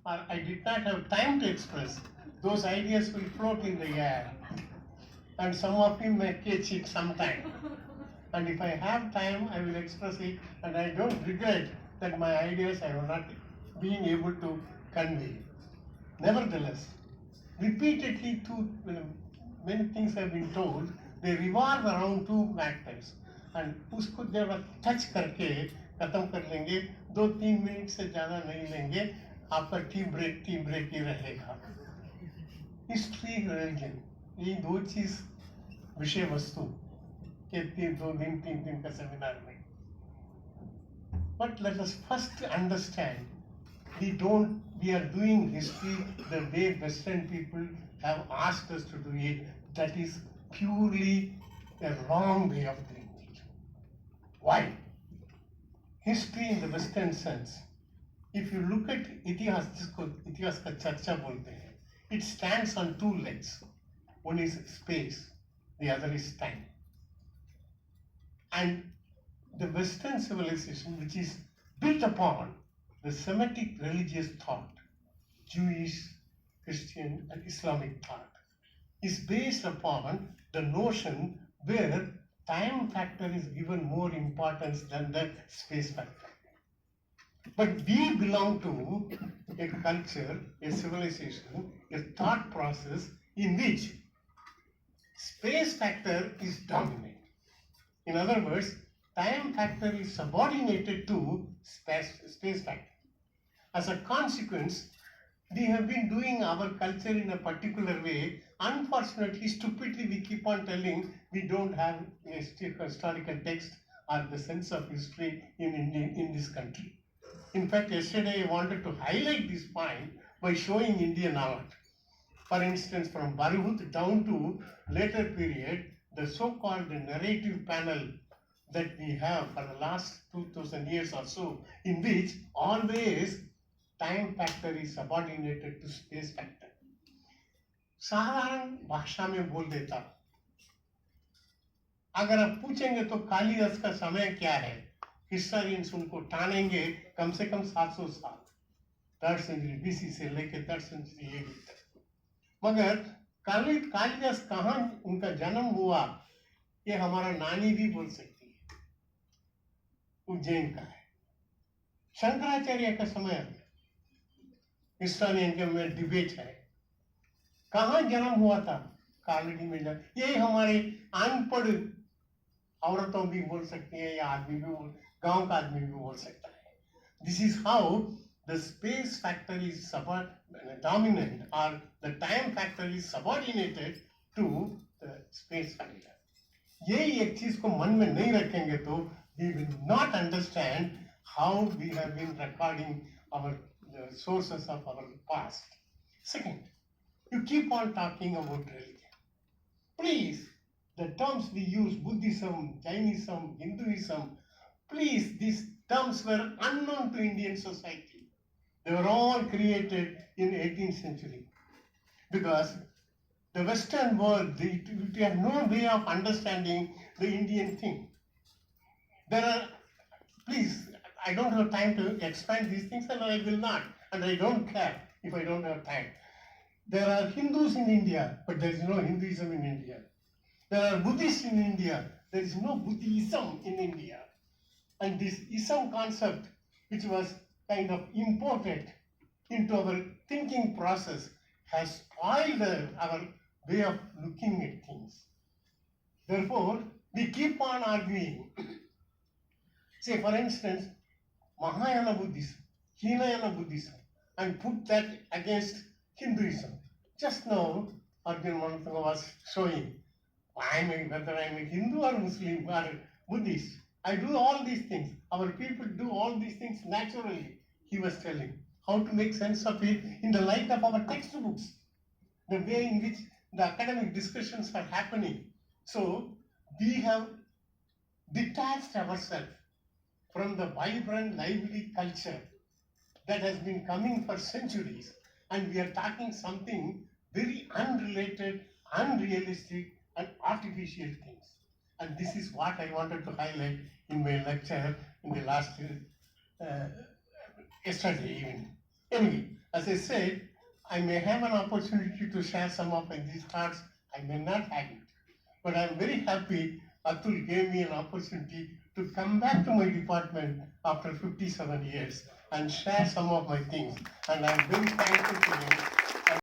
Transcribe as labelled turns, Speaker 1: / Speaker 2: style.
Speaker 1: or I did not have time to express, those ideas will float in the air. And some of you may catch it sometime. And if I have time, I will express it, and I don't regret that my ideas I have not been able to convey. Nevertheless, repeatedly many things have been told, they revolve around two factors. And उसको जब touch करके खत्म कर लेंगे, 2-3 minute से ज़्यादा नहीं लेंगे, आपका टी ब्रेक ही रहेगा. हिस्ट्री, रिलीजन, ये दो चीज विषय वस्तु के 2-3 दिन का सेमिनार में. But let us first understand, we are doing history the way Western people have asked us to do it. That is purely a wrong way of doing it. Why? History in the Western sense, if you look at इतिहास, जिसको इतिहास का चर्चा बोलते हैं, it stands on two legs. One is space, the other is time. And the Western civilization, which is built upon the Semitic religious thought, Jewish, Christian, and Islamic thought, is based upon the notion where time factor is given more importance than the space factor. But we belong to a culture, a civilization, a thought process in which space factor is dominant. In other words, time factor is subordinated to space factor. As a consequence, we have been doing our culture in a particular way. Unfortunately, stupidly, we keep on telling we don't have a historical text or the sense of history in this country. In fact, yesterday I wanted to highlight this point by showing Indian art. For instance, from Barhut down to later period, the so-called narrative panel that we have for the last 2000 years or so, in which always time factor is subordinated to space factor. साधारण भाषा में बोल देता, अगर आप पूछेंगे तो कालिदास का समय क्या है, हिस्टोरियंस उनको टानेंगे कम से कम 700 साल, 3rd century BC से लेकर 3rd century AD तक. मगर कालिदास कहाँ उनका जन्म हुआ, ये हमारा नानी भी बोल सकती है, उज्जैन का है. शंकराचार्य का समय हिस्टोरियन के में डिबेट है, कहाँ जन्म हुआ था, कालड़ी में जन्म. ये हमारे अनपढ़ औरतों भी बोल सकती है, या आदमी भी, गांव का आदमी भी बोल सकता है. This is how the space factor is dominant, or the time factor is subordinated to the space factor. यही एक चीज को मन में नहीं रखेंगे तो we will not understand how we have been recording the sources of our past. Second, you keep on talking about religion. Please, the terms we use, Buddhism, Jainism, Hinduism, please, these terms were unknown to Indian society. They were all created in 18th century. Because the Western world, we have no way of understanding the Indian thing. Please, I don't have time to expand these things, and I will not, and I don't care if I don't have time. There are Hindus in India, but there is no Hinduism in India. There are Buddhists in India, there is no Buddhism in India. And this ism concept, which was kind of imported into our thinking process, has spoiled our way of looking at things. Therefore, we keep on arguing. Say, for instance, Mahayana Buddhism, Hinayana Buddhism, and put that against Hinduism. Just now, Arjun Manatanga was showing, whether I'm a Hindu or Muslim or Buddhist, I do all these things. Our people do all these things naturally, he was telling. How to make sense of it in the light of our textbooks, the way in which the academic discussions are happening. So, we have detached ourselves from the vibrant, lively culture that has been coming for centuries, and we are talking something very unrelated, unrealistic, and artificial things. And this is what I wanted to highlight in my lecture in the last yesterday evening. Anyway, As I said, I may have an opportunity to share some of these thoughts. I may not have it. But I'm very happy Atul gave me an opportunity to come back to my department after 57 years and share some of my things. And I'm very thankful to him.